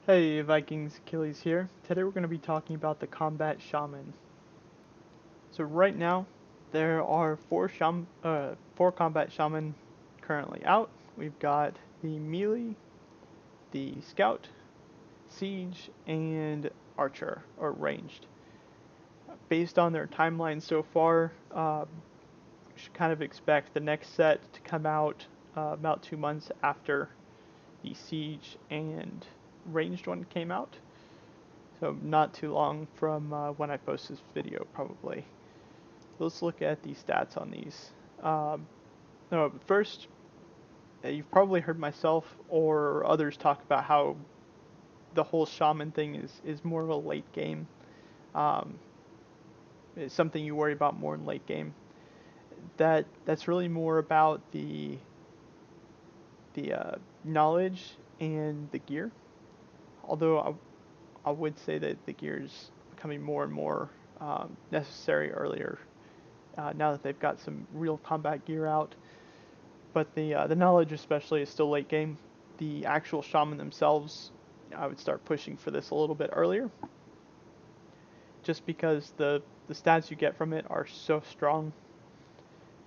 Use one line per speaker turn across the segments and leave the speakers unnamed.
Hey Vikings, Achilles here. Today we're going to be talking about the combat shaman. So right now, there are four combat shaman currently out. We've got the melee, the scout, siege, and archer or ranged. Based on their timeline so far, you should kind of expect the next set to come out about 2 months after the siege and ranged one came out. So not too long from when I post this video, probably. Let's look at the stats on these. No, but first, you've probably heard myself or others talk about how the whole shaman thing is more of a late game. Um, it's something you worry about more in late game. That's really more about the knowledge and the gear. Although I would say that the gear is becoming more and more necessary earlier now that they've got some real combat gear out. But the knowledge especially is still late game. The actual shaman themselves, I would start pushing for this a little bit earlier, just because the stats you get from it are so strong.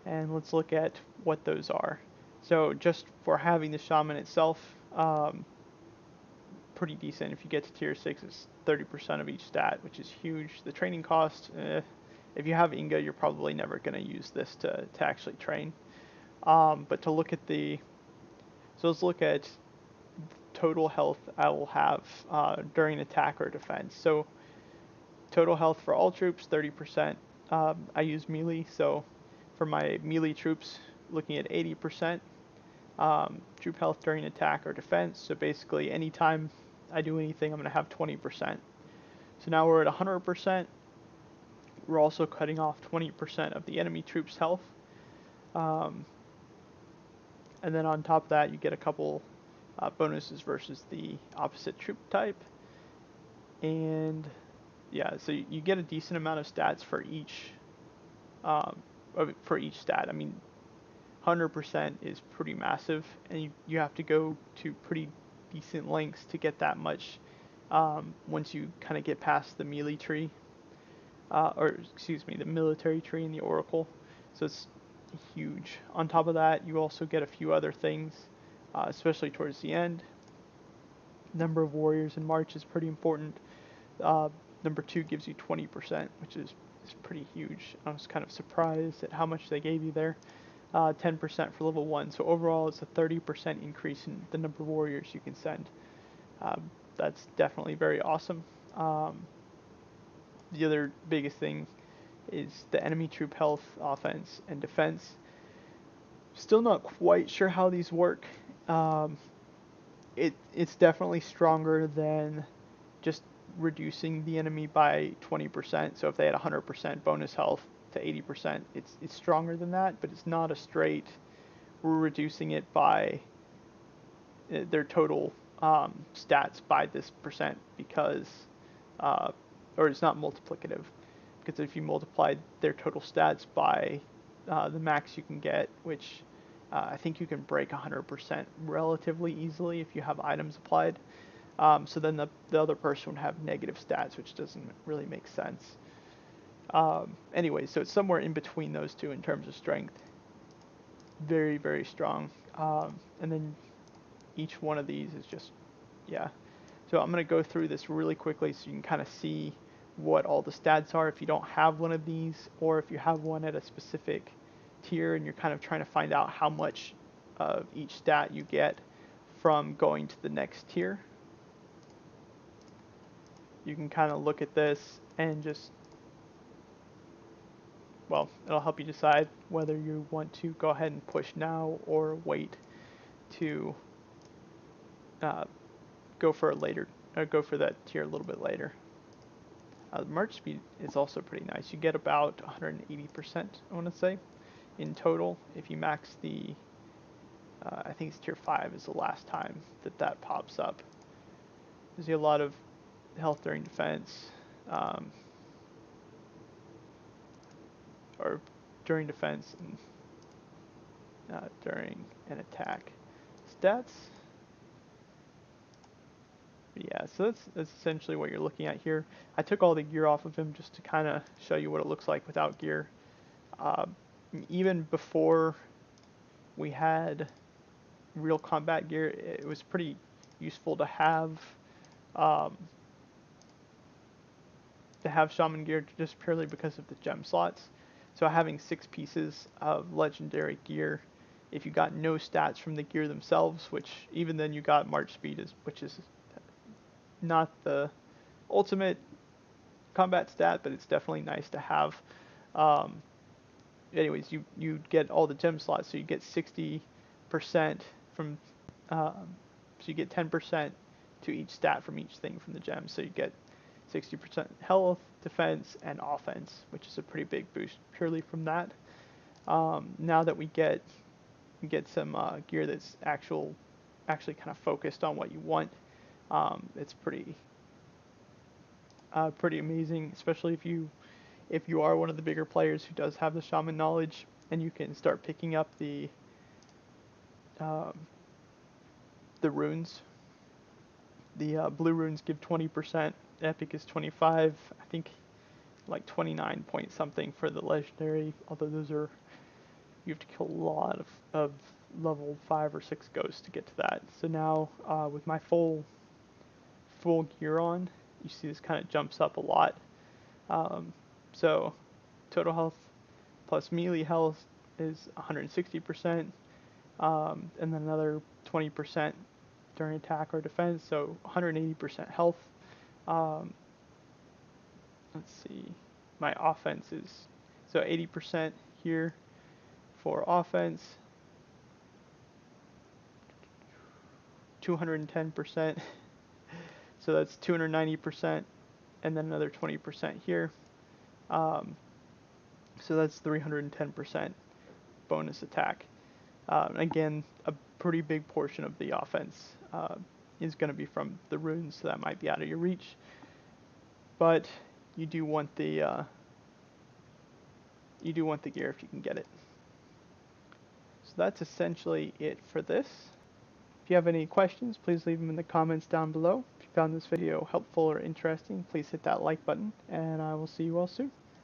And let's look at what those are. So just for having the shaman itself, pretty decent. If you get to tier 6, it's 30% of each stat, which is huge. The training cost, if you have Inga, you're probably never going to use this to actually train. But to look at so let's look at total health I will have during attack or defense. So total health for all troops, 30%. I use melee, so for my melee troops, looking at 80%. Troop health during attack or defense, so basically anytime I do anything, I'm going to have 20%. So now we're at 100%. We're also cutting off 20% of the enemy troops' health. Um, and then on top of that, you get a couple bonuses versus the opposite troop type. And yeah, so you get a decent amount of stats um, for each stat. I mean, 100% is pretty massive, and you have to go to pretty decent lengths to get that much once you kind of get past the melee tree, or excuse me, the military tree and the oracle. So it's huge. On top of that, you also get a few other things, especially towards the end. Number of warriors in March is pretty important. Uh, Number 2 gives you 20%, which is pretty huge. I was kind of surprised at how much they gave you there. 10% for level 1. So overall, it's a 30% increase in the number of warriors you can send. That's definitely very awesome. The other biggest thing is the enemy troop health, offense, and defense. Still not quite sure how these work. Um, it's definitely stronger than just reducing the enemy by 20%. So if they had 100% bonus health to 80%, it's stronger than that, but it's not a straight. We're reducing it by their total stats by this percent because, or it's not multiplicative, because if you multiply their total stats by the max you can get, which I think you can break 100% relatively easily if you have items applied. So then the other person would have negative stats, which doesn't really make sense. Anyway, so it's somewhere in between those two in terms of strength. Very, very strong. And then each one of these is just, yeah. So I'm going to go through this really quickly so you can kind of see what all the stats are if you don't have one of these, or if you have one at a specific tier and you're kind of trying to find out how much of each stat you get from going to the next tier. You can kind of look at this and just, well, it'll help you decide whether you want to go ahead and push now or wait to uh, go for a later, or go for that tier a little bit later. The march speed is also pretty nice. You get about 180%, I want to say, in total if you max the, I think it's tier 5 is the last time that pops up. There's a lot of health during defense, or during defense and during an attack. Stats, But yeah, so that's essentially what you're looking at here. I took all the gear off of him just to kind of show you what it looks like without gear. Uh, Even before we had real combat gear, it was pretty useful um, to have shaman gear just purely because of the gem slots. So having 6 pieces of legendary gear, if you got no stats from the gear themselves, which even then you got march speed, which is not the ultimate combat stat, but it's definitely nice to have. Um, Anyways, you get all the gem slots, so you get 60% from, so you get 10% to each stat from each thing from the gems. So you get 60% health, defense, and offense, which is a pretty big boost purely from that. Now that we get some gear that's actually kind of focused on what you want, it's pretty amazing, especially if you are one of the bigger players who does have the shaman knowledge, and you can start picking up um, the runes. The blue runes give 20%, epic is 25, I think like 29 point something for the legendary, although those are, you have to kill a lot of level 5 or 6 ghosts to get to that. So now with my full gear on, you see this kind of jumps up a lot. Um, so total health plus melee health is 160%, and then another 20% during attack or defense, so 180% health. Um, let's see, my offense is, so 80% here for offense, 210%, so that's 290%, and then another 20% here. Um, so that's 310% bonus attack. Again, a pretty big portion of the offense is going to be from the runes, so that might be out of your reach. But you do want the gear if you can get it. So that's essentially it for this. If you have any questions, please leave them in the comments down below. If you found this video helpful or interesting, please hit that like button, and I will see you all soon.